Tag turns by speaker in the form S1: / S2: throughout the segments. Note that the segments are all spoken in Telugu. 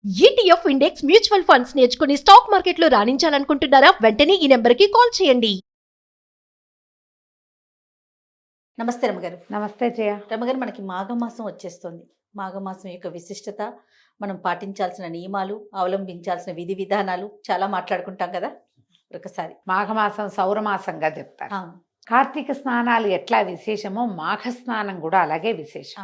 S1: ఈటీఎఫ్ ఇండెక్స్ మ్యూచువల్ ఫండ్స్ నేర్చుకుని స్టాక్ మార్కెట్లో రాణించాలనుకుంటున్నారా? వెంటనే ఈ నెంబర్కి కాల్ చేయండి.
S2: నమస్తే రమగారు.
S3: నమస్తే జయ.
S2: రమగారు, మనకి మాఘమాసం వచ్చేస్తుంది. మాఘమాసం యొక్క విశిష్టత, మనం పాటించాల్సిన నియమాలు, అవలంబించాల్సిన విధి విధానాలు చాలా మాట్లాడుకుంటాం కదా. ఒకసారి
S3: మాఘమాసం సౌరమాసంగా చెప్తారు. కార్తీక స్నానాలు ఎట్లా విశేషమో మాఘ స్నానం కూడా అలాగే విశేషం.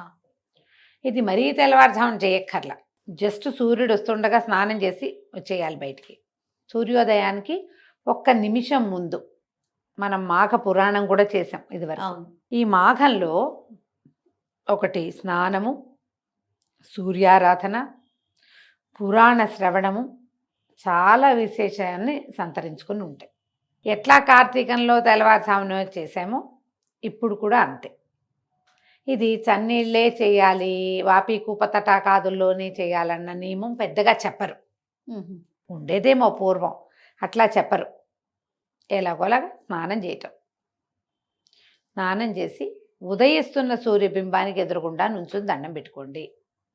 S3: ఇది మరీ తెల్లవారుజామున చేయక్కర్లా, జస్ట్ సూర్యుడు వస్తుండగా స్నానం చేసి వచ్చేయాలి బయటికి. సూర్యోదయానికి ఒక్క నిమిషం ముందు. మనం మాఘ పురాణం కూడా చేసాం ఇదివరకు. ఈ మాఘంలో ఒకటి స్నానము, సూర్యారాధన, పురాణ శ్రవణము చాలా విశేషాన్ని సంతరించుకుని ఉంటాయి. ఎట్లా కార్తీకంలో తెల్లవారుజామున చేసామో ఇప్పుడు కూడా అంతే. ఇది చన్నీళ్ళే చేయాలి, వాపి కూపతటాకాదుల్లోనే చేయాలన్న నియమం పెద్దగా చెప్పరు. ఉండేదేమో పూర్వం, అట్లా చెప్పరు. ఎలాగోలాగా స్నానం చేయటం. స్నానం చేసి ఉదయిస్తున్న సూర్యబింబానికి ఎదురుగుండా నుంచుని దండం పెట్టుకోండి.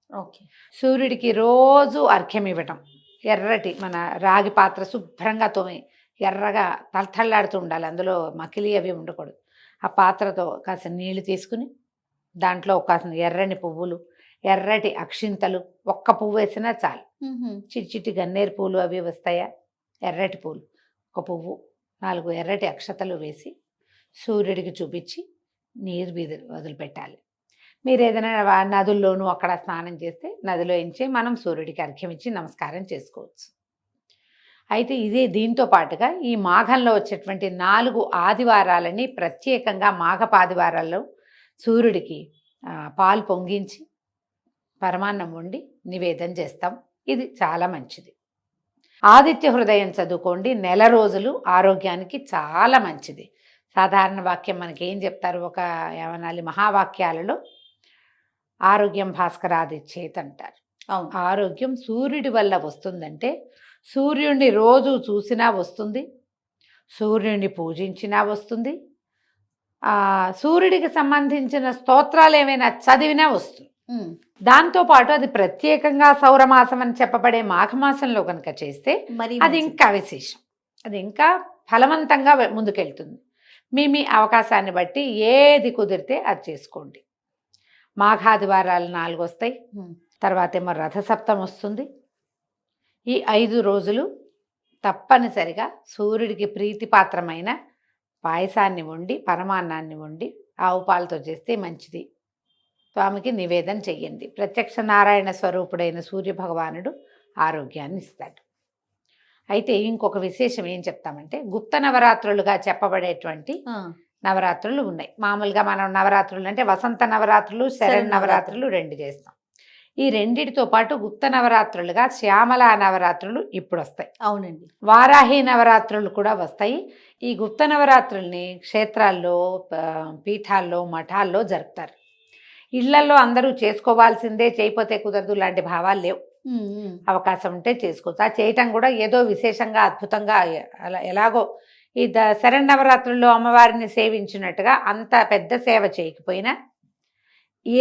S2: ఓకే.
S3: సూర్యుడికి రోజు అర్ఘ్యం ఇవ్వటం. ఎర్రటి మన రాగి పాత్ర శుభ్రంగా తోమి ఎర్రగా తలతళ్ళాడుతూ ఉండాలి, అందులో మకిలి అవి ఉండకూడదు. ఆ పాత్రతో కాస్త నీళ్లు తీసుకుని దాంట్లో కాస్త ఎర్రని పువ్వులు, ఎర్రటి అక్షింతలు, ఒక్క పువ్వు వేసినా చాలు. చిట్టి గన్నేరు పూలు అవి వస్తాయా, ఎర్రటి పూలు, ఒక పువ్వు, 4 ఎర్రటి అక్షతలు వేసి సూర్యుడికి చూపించి నీరు వదిలిపెట్టాలి. మీరు ఏదైనా నదుల్లోనూ అక్కడ స్నానం చేస్తే నదిలో ఎంచి మనం సూర్యుడికి అర్ఘ్యం ఇచ్చి నమస్కారం చేసుకోవచ్చు. అయితే ఇదే దీంతో పాటుగా ఈ మాఘంలో వచ్చేటువంటి 4 ఆదివారాలని ప్రత్యేకంగా మాఘపాదివారాల్లో సూర్యుడికి పాలు పొంగించి పరమాన్నం వండి నివేదన చేస్తాం. ఇది చాలా మంచిది. ఆదిత్య హృదయం చదువుకోండి, నెల రోజులు ఆరోగ్యానికి చాలా మంచిది. సాధారణ వాక్యం మనకి ఏం చెప్తారు, ఒక ఏమనాలి, మహావాక్యాలలో ఆరోగ్యం భాస్కరాదిచ్చేత్ అంటారు. ఆరోగ్యం సూర్యుడి వల్ల వస్తుందంటే సూర్యుడిని రోజు చూసినా వస్తుంది, సూర్యుడిని పూజించినా వస్తుంది, సూర్యుడికి సంబంధించిన స్తోత్రాలు ఏమైనా చదివినా వస్తుంది. దాంతోపాటు అది ప్రత్యేకంగా సౌరమాసం అని చెప్పబడే మాఘమాసంలో కనుక చేస్తే అది ఇంకా విశేషం, అది ఇంకా ఫలవంతంగా ముందుకెళ్తుంది. మీ అవకాశాన్ని బట్టి ఏది కుదిరితే అది చేసుకోండి. మాఘాదివారాలు 4 వస్తాయి, తర్వాత ఏమో రథసప్తం వస్తుంది. ఈ 5 రోజులు తప్పనిసరిగా సూర్యుడికి ప్రీతిపాత్రమైన పాయసాన్ని వండి, పరమాన్నాన్ని వండి ఆవు పాలతో చేస్తే మంచిది. స్వామికి నివేదన చెయ్యండి. ప్రత్యక్ష నారాయణ స్వరూపుడైన సూర్య భగవానుడు ఆరోగ్యాన్ని ఇస్తాడు. అయితే ఇంకొక విశేషం ఏం చెప్తామంటే, గుప్త నవరాత్రులుగా చెప్పబడేటువంటి నవరాత్రులు ఉన్నాయి. మామూలుగా మనం నవరాత్రులు అంటే వసంత నవరాత్రులు, శరణ్ నవరాత్రులు 2 చేస్తాం. ఈ రెండిటితో పాటు గుప్త నవరాత్రులుగా శ్యామల నవరాత్రులు ఇప్పుడు వస్తాయి.
S2: అవునండి.
S3: వారాహి నవరాత్రులు కూడా వస్తాయి. ఈ గుప్త నవరాత్రుల్ని క్షేత్రాల్లో, పీఠాల్లో, మఠాల్లో జరుపుతారు. ఇళ్లలో అందరూ చేసుకోవాల్సిందే, చేయకపోతే కుదరదు లాంటి భావాలు లేవు. అవకాశం ఉంటే చేసుకోవచ్చు. ఆ చేయటం కూడా ఏదో విశేషంగా అద్భుతంగా అలా ఎలాగో ఈ శరన్నవరాత్రుల్లో అమ్మవారిని సేవించినట్టుగా అంత పెద్ద సేవ చేయకపోయినా,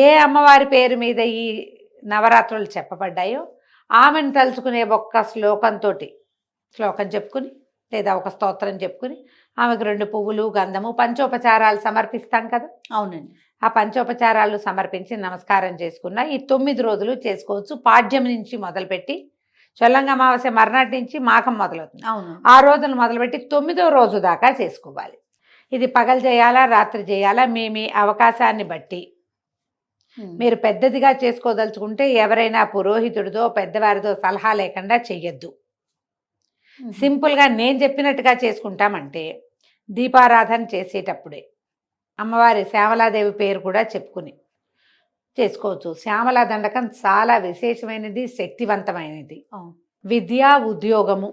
S3: ఏ అమ్మవారి పేరు మీద ఈ నవరాత్రులు చెప్పబడ్డాయో ఆమెను తలుచుకునే ఒక్క శ్లోకం చెప్పుకుని లేదా ఒక స్తోత్రం చెప్పుకుని ఆమెకు 2 పువ్వులు, గంధము, పంచోపచారాలు సమర్పిస్తాం కదా.
S2: అవునండి.
S3: ఆ పంచోపచారాలు సమర్పించి నమస్కారం చేసుకున్న ఈ 9 రోజులు చేసుకోవచ్చు. పాడ్యం నుంచి మొదలుపెట్టి చొల్లంగా అమావాస్య మర్నాటి నుంచి మాఘం మొదలవుతుంది.
S2: అవును.
S3: ఆ రోజును మొదలుపెట్టి 9వ రోజు దాకా చేసుకోవాలి. ఇది పగలు చేయాలా, రాత్రి చేయాలా, మీ అవకాశాన్ని బట్టి. మీరు పెద్దదిగా చేసుకోదలుచుకుంటే ఎవరైనా పురోహితుడితో, పెద్దవారితో సలహా లేకుండా చెయ్యొద్దు. సింపుల్గా నేను చెప్పినట్టుగా చేసుకుంటామంటే దీపారాధన చేసేటప్పుడే అమ్మవారి శ్యామలాదేవి పేరు కూడా చెప్పుకుని చేసుకోవచ్చు. శ్యామలా దండకం చాలా విశేషమైనది, శక్తివంతమైనది. విద్య, ఉద్యోగము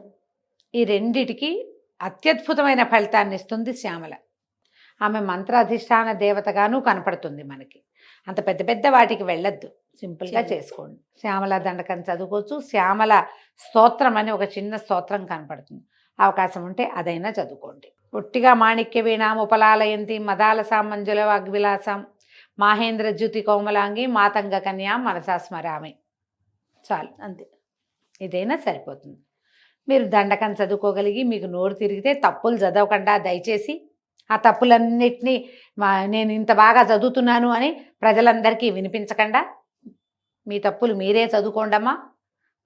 S3: ఈ రెండిటికి అత్యద్భుతమైన ఫలితాన్ని ఇస్తుంది శ్యామల. ఆమె మంత్రాధిష్టాన దేవతగాను కనపడుతుంది మనకి. అంత పెద్ద పెద్ద వాటికి వెళ్ళొద్దు, సింపుల్గా చేసుకోండి. శ్యామల దండకం చదువుకోవచ్చు. శ్యామల స్తోత్రం అని ఒక చిన్న స్తోత్రం కనపడుతుంది, అవకాశం ఉంటే అదైనా చదువుకోండి. ఒట్టిగా మాణిక్య వీణాం ఉపలాలయంతి మదాల సామంజుల వాగ్విలాసం మాహేంద్ర జ్యుతి కోమలాంగి మాతంగ కన్యాం మనసా స్మరామి చాలు, అంతే. ఇదైనా సరిపోతుంది. మీరు దండకం చదువుకోగలిగి మీకు నోరు తిరిగితే తప్పులు చదవకుండా దయచేసి ఆ తప్పులన్నిటినీ నేను ఇంత బాగా చదువుతున్నాను అని ప్రజలందరికీ వినిపించకుండా మీ తప్పులు మీరే చదువుకోండమ్మా,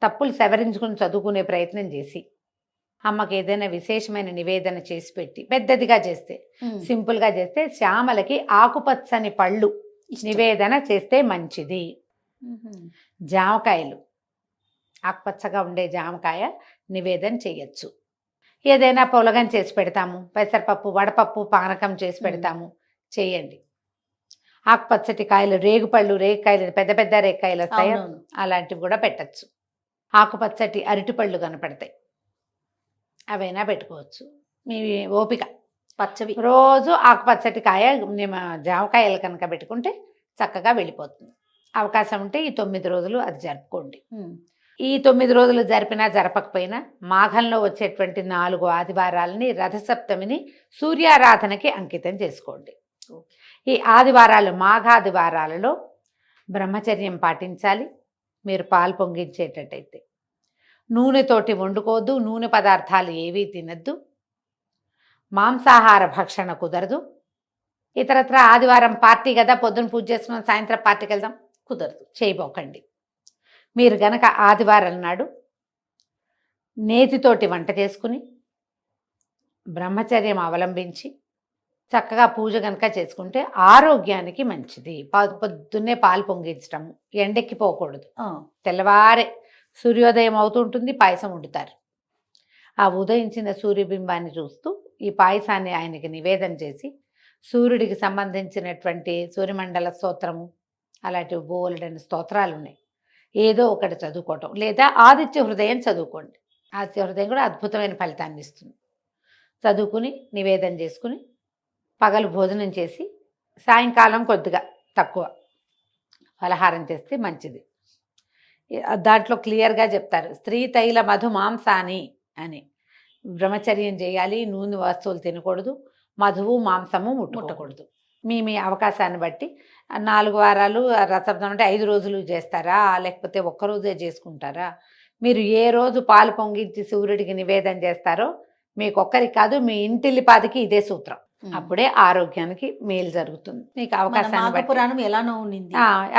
S3: తప్పులు సవరించుకుని చదువుకునే ప్రయత్నం చేసి అమ్మకి ఏదైనా విశేషమైన నివేదన చేసి పెట్టి, పెద్దదిగా చేస్తే, సింపుల్గా చేస్తే శ్యామలకి ఆకుపచ్చని పళ్ళు నివేదన చేస్తే మంచిది. జామకాయలు ఆకుపచ్చగా ఉండే జామకాయ నివేదన చేయొచ్చు. ఏదైనా పొలగం చేసి పెడతాము, పెసరపప్పు వడపప్పు పానకం చేసి పెడతాము, చేయండి. ఆకుపచ్చటి కాయలు, రేగుపళ్ళు, రేగికాయలు, పెద్ద పెద్ద రేగికాయలు వస్తాయి, అలాంటివి కూడా పెట్టచ్చు. ఆకుపచ్చటి అరటిపళ్ళు కనపడతాయి, అవైనా పెట్టుకోవచ్చు. మీ ఓపిక.
S2: పచ్చవి
S3: రోజు ఆకుపచ్చటి కాయ జామకాయలు కనుక పెట్టుకుంటే చక్కగా వెళ్ళిపోతుంది. అవకాశం ఉంటే ఈ 9 రోజులు అది జరుపుకోండి. ఈ 9 రోజులు జరిపినా జరపకపోయినా మాఘంలో వచ్చేటువంటి 4 ఆదివారాలని, రథసప్తమిని సూర్యారాధనకి అంకితం చేసుకోండి. ఈ ఆదివారాలు, మాఘాదివారాలలో బ్రహ్మచర్యం పాటించాలి. మీరు పాలు పొంగించేటట్టయితే నూనెతోటి వండుకోవద్దు, నూనె పదార్థాలు ఏవీ తినద్దు, మాంసాహార భక్షణ కుదరదు. ఇతరత్ర ఆదివారం పార్టీ కదా, పొద్దున్న పూజ చేసుకుని సాయంత్రం పార్టీకి వెళ్దాం, కుదరదు, చేయబోకండి. మీరు గనక ఆదివారం నాడు నేతితోటి వంట చేసుకుని బ్రహ్మచర్యం అవలంబించి చక్కగా పూజ కనుక చేసుకుంటే ఆరోగ్యానికి మంచిది. పొద్దున్నే పాలు పొంగించటము, ఎండెక్కిపోకూడదు. తెల్లవారే సూర్యోదయం అవుతుంటుంది, పాయసం వండుతారు. ఆ ఉదయించిన సూర్యబింబాన్ని చూస్తూ ఈ పాయసాన్ని ఆయనకి నివేదన చేసి సూర్యుడికి సంబంధించినటువంటి సూర్యమండల స్తోత్రము, అలాంటివి బోలెడని స్తోత్రాలు ఉన్నాయి, ఏదో ఒకటి చదువుకోవటం, లేదా ఆదిత్య హృదయం చదువుకోండి. ఆదిత్య హృదయం కూడా అద్భుతమైన ఫలితాన్ని ఇస్తుంది. చదువుకుని నివేదన చేసుకుని పగలు భోజనం చేసి సాయంకాలం కొద్దిగా తక్కువ ఫలహారం చేస్తే మంచిది. దాంట్లో క్లియర్గా చెప్తారు, స్త్రీ తైల మధు మాంసాని అని. బ్రహ్మచర్యం చేయాలి, నూనె వస్తువులు తినకూడదు, మధువు మాంసము ముట్టుకోకూడదు. మీ అవకాశాన్ని బట్టి 4 వారాలు రథసప్తమి అంటే 5 రోజులు చేస్తారా, లేకపోతే ఒక్కరోజే చేసుకుంటారా? మీరు ఏ రోజు పాలు పొంగించి సూర్యుడికి నివేదన చేస్తారో మీకు ఒక్కరికి కాదు, మీ ఇంటిల్లిపాదికి ఇదే సూత్రం. అప్పుడే ఆరోగ్యానికి మేలు జరుగుతుంది. మీకు అవకాశాన్ని బట్టి
S2: పురాణం ఎలానో ఉంది,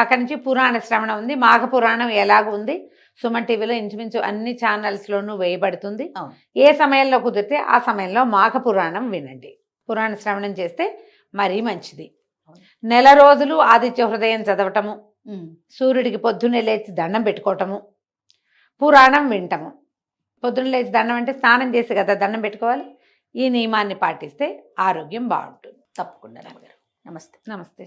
S3: అక్కడి నుంచి పురాణ శ్రవణం ఉంది. మాఘ పురాణం ఎలాగో ఉంది, సుమన్ టీవీలో ఇంచుమించు అన్ని ఛానల్స్లోనూ వేయబడుతుంది. ఏ సమయంలో కుదిరితే ఆ సమయంలో మాఘ పురాణం వినండి. పురాణ శ్రవణం చేస్తే మరీ మంచిది. నెల రోజులు ఆదిత్య హృదయం చదవటము, సూర్యుడికి పొద్దున్నే లేచి దండం పెట్టుకోవటము, పురాణం వింటము. పొద్దున్న లేచి దండం అంటే స్నానం చేసి కదా దండం పెట్టుకోవాలి. ఈ నియమాన్ని పాటిస్తే ఆరోగ్యం బాగుంటుంది.
S2: తప్పకుండా. నమస్తే.
S3: నమస్తే.